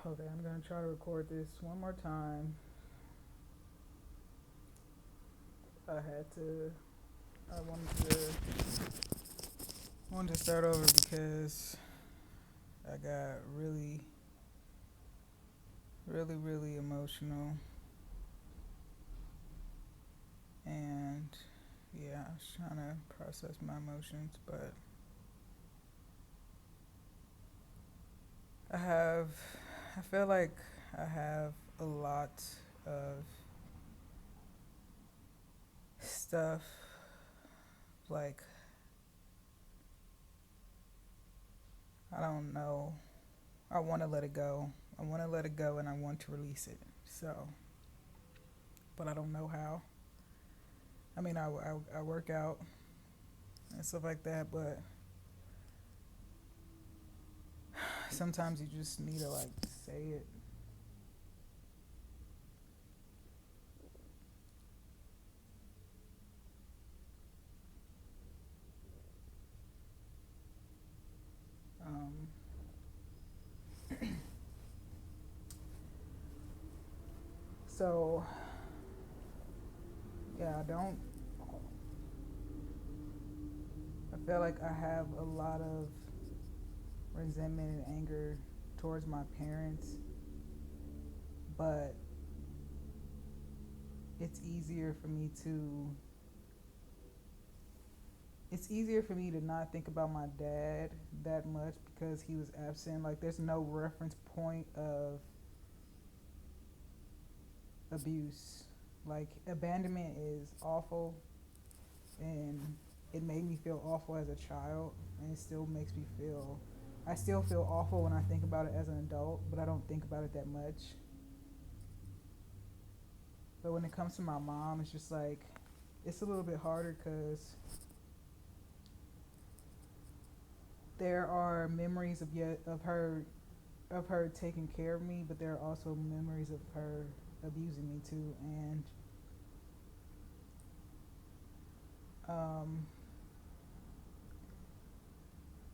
Okay, I'm gonna try to record this one more time. I had to. I wanted to start over because I got really emotional, and yeah, I was trying to process my emotions, but I have. I feel like I have a lot of stuff like I don't know. I want to let it go. I want to let it go and I want to release it. So, but I don't know how. I mean, I work out and stuff like that, but sometimes you just need to like say it. Um, so, yeah, I don't. I feel like I have a lot of resentment and anger towards my parents, but it's easier for me to it's easier for me to not think about my dad that much because he was absent. Like, there's no reference point of abuse. Like, abandonment is awful, and it made me feel awful as a child, and it still makes me feel. I still feel awful when I think about it as an adult, but I don't think about it that much. But when it comes to my mom, it's just like it's a little bit harder because there are memories of her taking care of me, but there are also memories of her abusing me too. And um,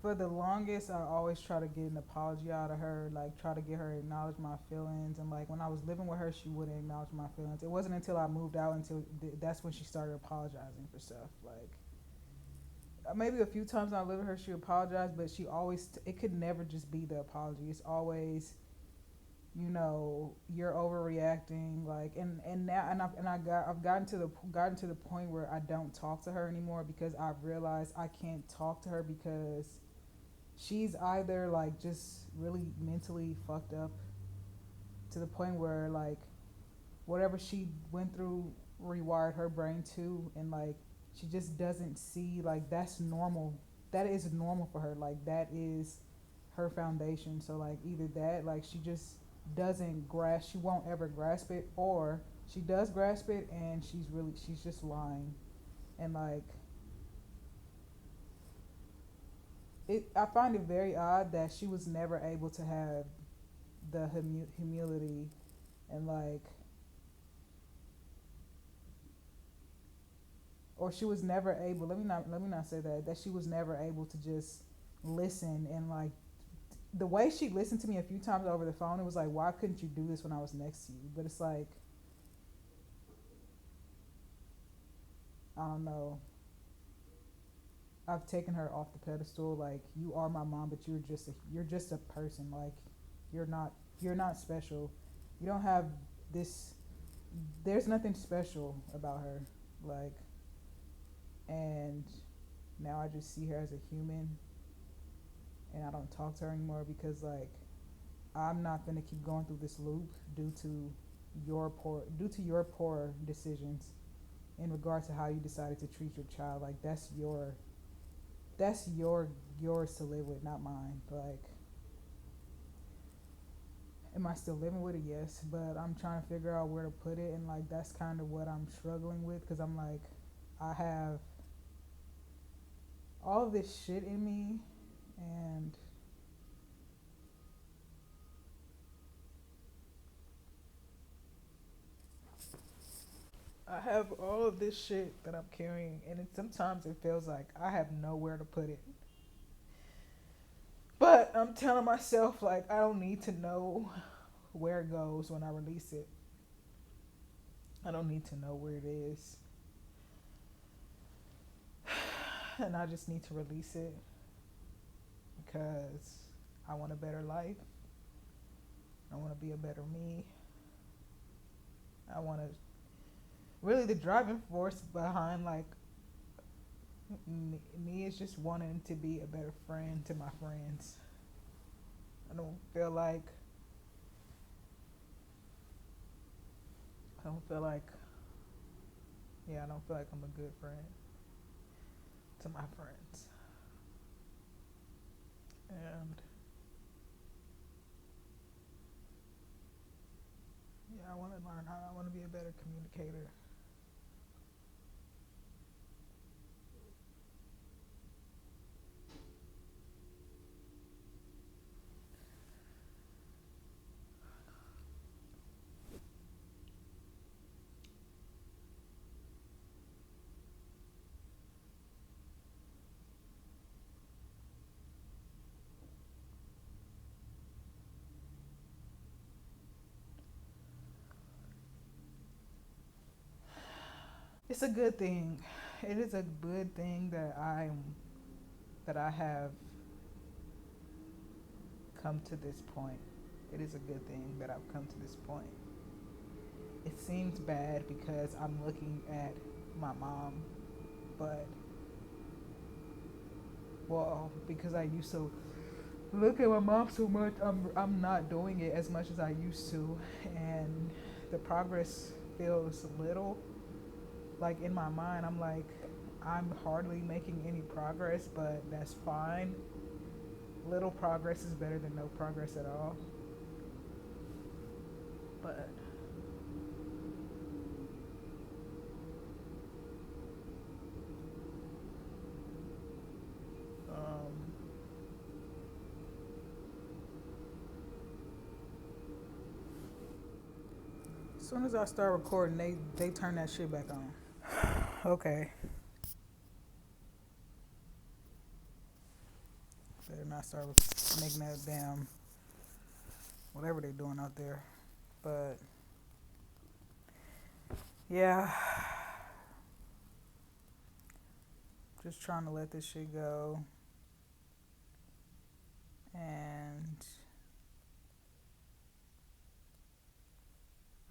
for the longest, I always try to get an apology out of her, like try to get her to acknowledge my feelings. And like when I was living with her, she wouldn't acknowledge my feelings. It wasn't until I moved out that's when she started apologizing for stuff. Like maybe a few times I lived with her, she apologized, but she always it could never just be the apology. It's always you're overreacting, like, and now I've gotten to the point where I don't talk to her anymore because I've realized I can't talk to her because she's either like just really mentally fucked up to the point where like whatever she went through rewired her brain too, and like she just doesn't see like that's normal. That is normal for her. Like that is her foundation. So like either that, like she just doesn't grasp. She won't ever grasp it, or she does grasp it and she's just lying. And like I find it very odd that she was never able to have the humility and like, or she was never able. Let me not say that she was never able to just listen. And like the way she listened to me a few times over the phone, it was like, why couldn't you do this when I was next to you? But it's like, I don't know. I've taken her off the pedestal. Like, you are my mom, but you're just a person. Like, you're not you're not special. You don't have this. There's nothing special about her. Like, and now I just see her as a human, and I don't talk to her anymore because like I'm not gonna keep going through this loop due to your poor decisions in regard to how you decided to treat your child. Like that's yours to live with, not mine. Like, am I still living with it? Yes, but I'm trying to figure out where to put it, and like that's kind of what I'm struggling with because I'm like, I have all of this shit in me, and I have all of this shit that I'm carrying, and sometimes it feels like I have nowhere to put it. But I'm telling myself like I don't need to know where it goes when I release it. I don't need to know where it is. And I just need to release it because I want a better life. I want to be a better me. I want to really the driving force behind like me is just wanting to be a better friend to my friends. I don't feel like I don't feel like I don't feel like I'm a good friend to my friends. And I want to learn how I want to be a better communicator. It's a good thing. It is a good thing that I have come to this point. It is a good thing that I've come to this point. It seems bad because I'm looking at my mom, but well, because I used to look at my mom so much, I'm not doing it as much as I used to, and the progress feels little. Like in my mind, I'm like, I'm hardly making any progress, but that's fine. Little progress is better than no progress at all. But um, as soon as I start recording, they turn that shit back on. Okay, better not start making that damn whatever they doing out there. But yeah, just trying to let this shit go. And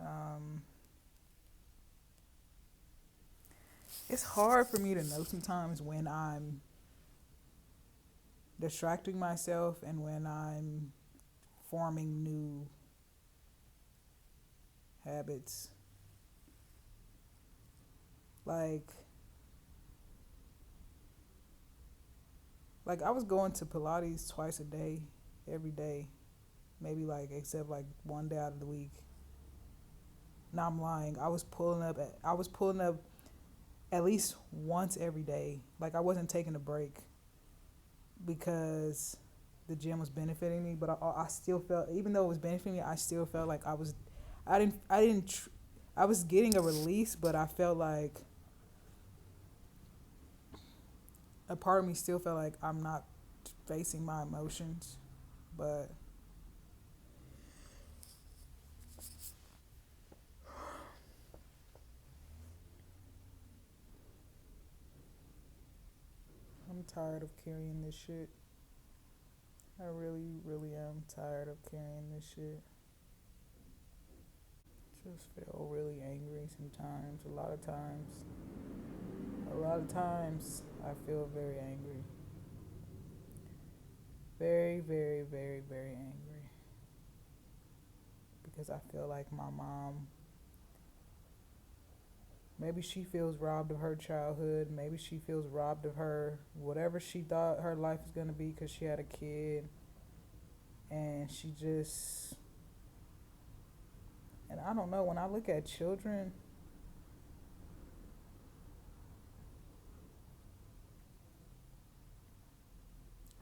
um, it's hard for me to know sometimes when I'm distracting myself and when I'm forming new habits. Like I was going to Pilates twice a day, every day, maybe like except like one day out of the week. Now I'm lying. I was pulling up at least once every day. Like I wasn't taking a break because the gym was benefiting me, but I still felt, even though it was benefiting me, I still felt like I didn't, I was getting a release, but I felt like a part of me still felt like I'm not facing my emotions, but I'm tired of carrying this shit. I really, really am tired of carrying this shit. Just feel really angry sometimes. A lot of times, I feel very angry. Very, very, very, very angry. Because I feel like my mom, maybe she feels robbed of her childhood. Maybe she feels robbed of her, whatever she thought her life was going to be because she had a kid. And she just, and I don't know, when I look at children,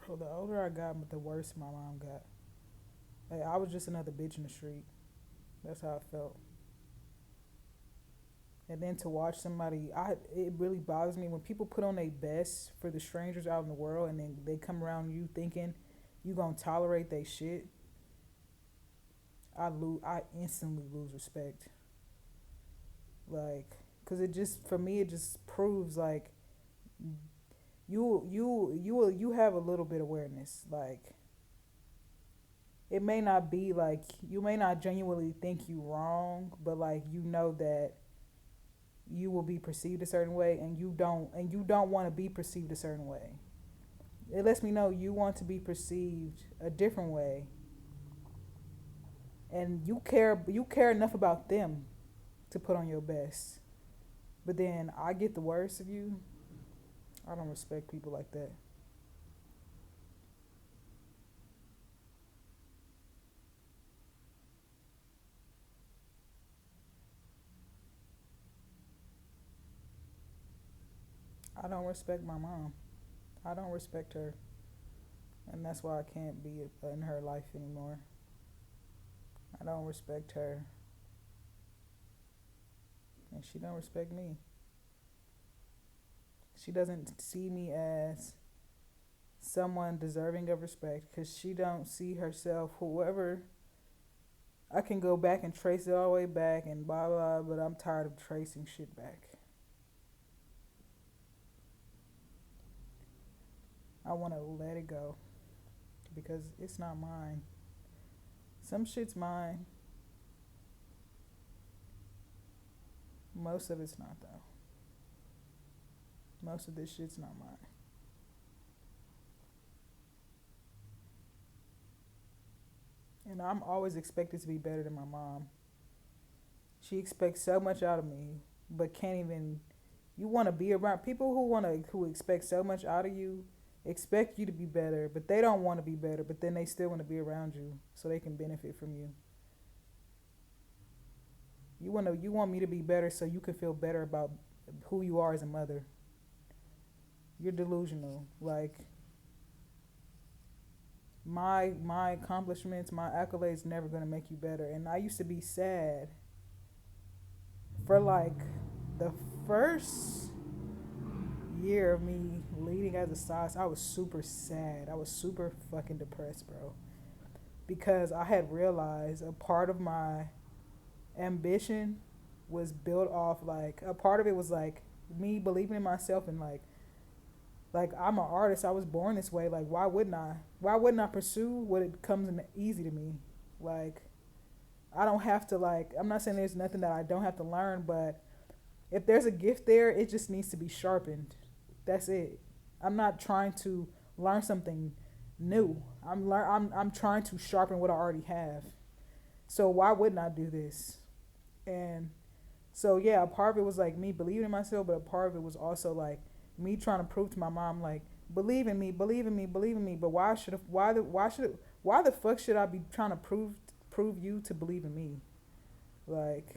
the older I got, the worse my mom got. Like, I was just another bitch in the street. That's how I felt. And then to watch somebody, it really bothers me when people put on their best for the strangers out in the world, and then they come around you thinking you gonna tolerate they shit, I instantly lose respect. Like, cause it just for me it just proves like you have a little bit of awareness. Like, it may not be like you may not genuinely think you wrong, but like you know that you will be perceived a certain way, and you don't want to be perceived a certain way. It lets me know you want to be perceived a different way, and you care enough about them to put on your best. But then I get the worst of you. I don't respect people like that. I don't respect my mom. I don't respect her, and that's why I can't be in her life anymore. I don't respect her, and she don't respect me. She doesn't see me as someone deserving of respect because she don't see herself whoever. I can go back and trace it all the way back and blah blah, but I'm tired of tracing shit back. I want to let it go because it's not mine. Some shit's mine. Most of it's not though. Most of this shit's not mine. And I'm always expected to be better than my mom. She expects so much out of me, but can't even. You want to be around people who expect so much out of you, expect you to be better, but they don't want to be better, but then they still want to be around you so they can benefit from you. You want me to be better so you can feel better about who you are as a mother. You're delusional. Like, my accomplishments, my accolades never gonna make you better. And I used to be sad for like the first year of me leading as a size. I was super sad. I was super fucking depressed, bro. Because I had realized a part of my ambition was built off like a part of it was like me believing in myself and like I'm an artist. I was born this way. Like, why wouldn't I? Why wouldn't I pursue what it comes in easy to me? Like, I don't have to like. I'm not saying there's nothing that I don't have to learn, but if there's a gift there, it just needs to be sharpened. That's it. I'm not trying to learn something new. I'm trying to sharpen what I already have. So why wouldn't I do this? And so yeah, a part of it was like me believing in myself, but a part of it was also like me trying to prove to my mom like believe in me, believe in me, believe in me. But why the fuck should I be trying to prove you to believe in me? Like,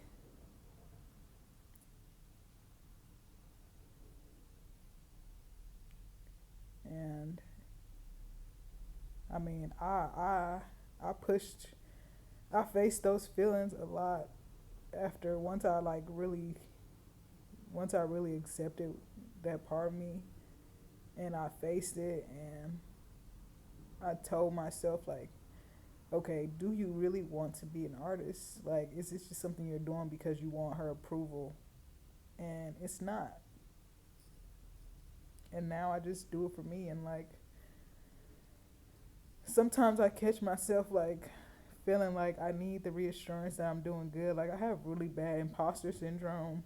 and I mean I pushed I faced those feelings a lot after once I really accepted that part of me and I faced it and I told myself like, okay, do you really want to be an artist? Like, is this just something you're doing because you want her approval? And it's not. And now I just do it for me and like sometimes I catch myself like feeling like I need the reassurance that I'm doing good. Like I have really bad imposter syndrome.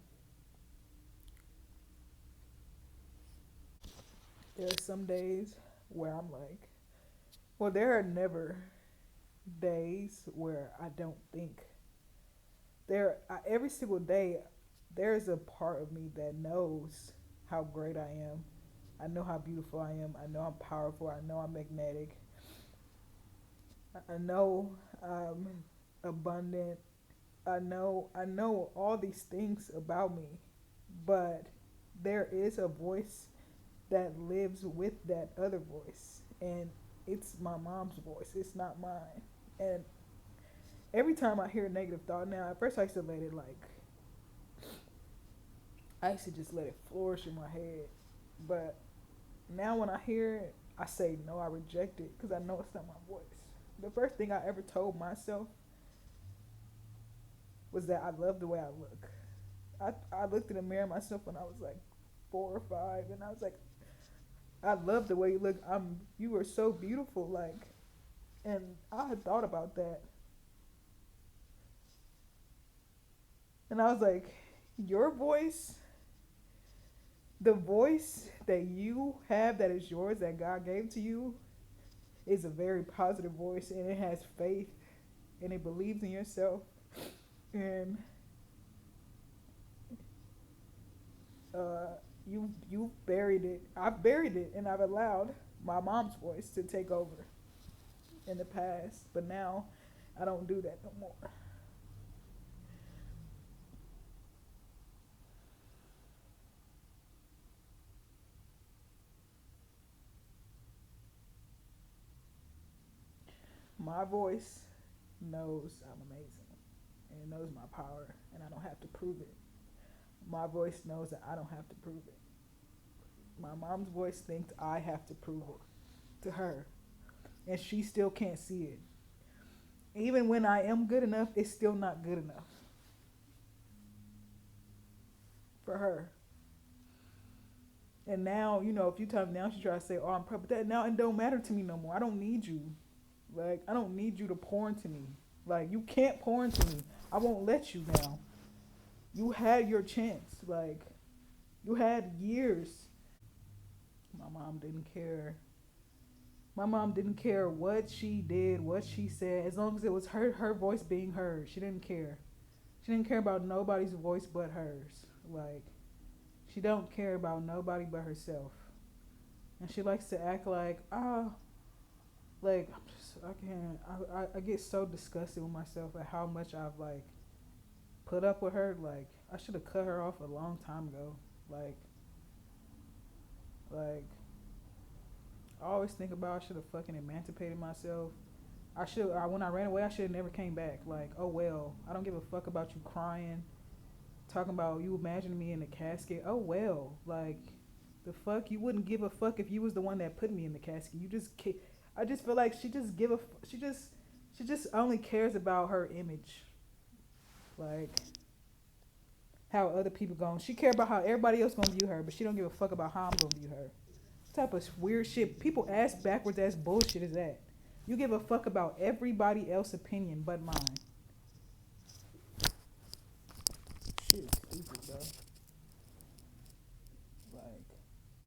There are some days where I'm like, well, there are never days where I don't think. Every single day, there's a part of me that knows how great I am. I know how beautiful I am. I know I'm powerful. I know I'm magnetic. I know I'm abundant. I know all these things about me, but there is a voice that lives with that other voice, and it's my mom's voice. It's not mine. And every time I hear a negative thought now, at first I used to just let it flourish in my head, but now when I hear it, I say no, I reject it because I know it's not my voice. The first thing I ever told myself was that I love the way I look. I looked in the mirror myself when I was like 4 or 5, and I was like, I love the way you look. You are so beautiful, like, and I had thought about that, and I was like, your voice, the voice that you have that is yours that God gave to you, is a very positive voice, and it has faith, and it believes in yourself, and uh, you buried it. I've buried it, and I've allowed my mom's voice to take over in the past, but now I don't do that no more. My voice knows I'm amazing, and it knows my power, and I don't have to prove it. My voice knows that I don't have to prove it. My mom's voice thinks I have to prove it to her, and she still can't see it. Even when I am good enough, it's still not good enough for her. And now, a few times now she tries to say, "Oh, I'm proud," but that now it don't matter to me no more. I don't need you. Like, I don't need you to pour into me. Like, you can't pour into me. I won't let you now. You had your chance. Like, you had years. My mom didn't care. My mom didn't care what she did, what she said, as long as it was her voice being heard. She didn't care. She didn't care about nobody's voice but hers. Like, she don't care about nobody but herself. And she likes to act like, like, I can't, I get so disgusted with myself at how much I've, like, put up with her. Like, I should have cut her off a long time ago. Like, I always think about I should have fucking emancipated myself. When I ran away, I should have never came back. Like, oh well, I don't give a fuck about you crying, talking about you imagining me in a casket. Oh well, like, the fuck, you wouldn't give a fuck if you was the one that put me in the casket. I just feel like she just only cares about her image, like how other people going. She care about how everybody else gonna view her, but she don't give a fuck about how I'm gonna view her. What type of weird shit, people ass backwards ass bullshit is that? You give a fuck about everybody else's opinion but mine.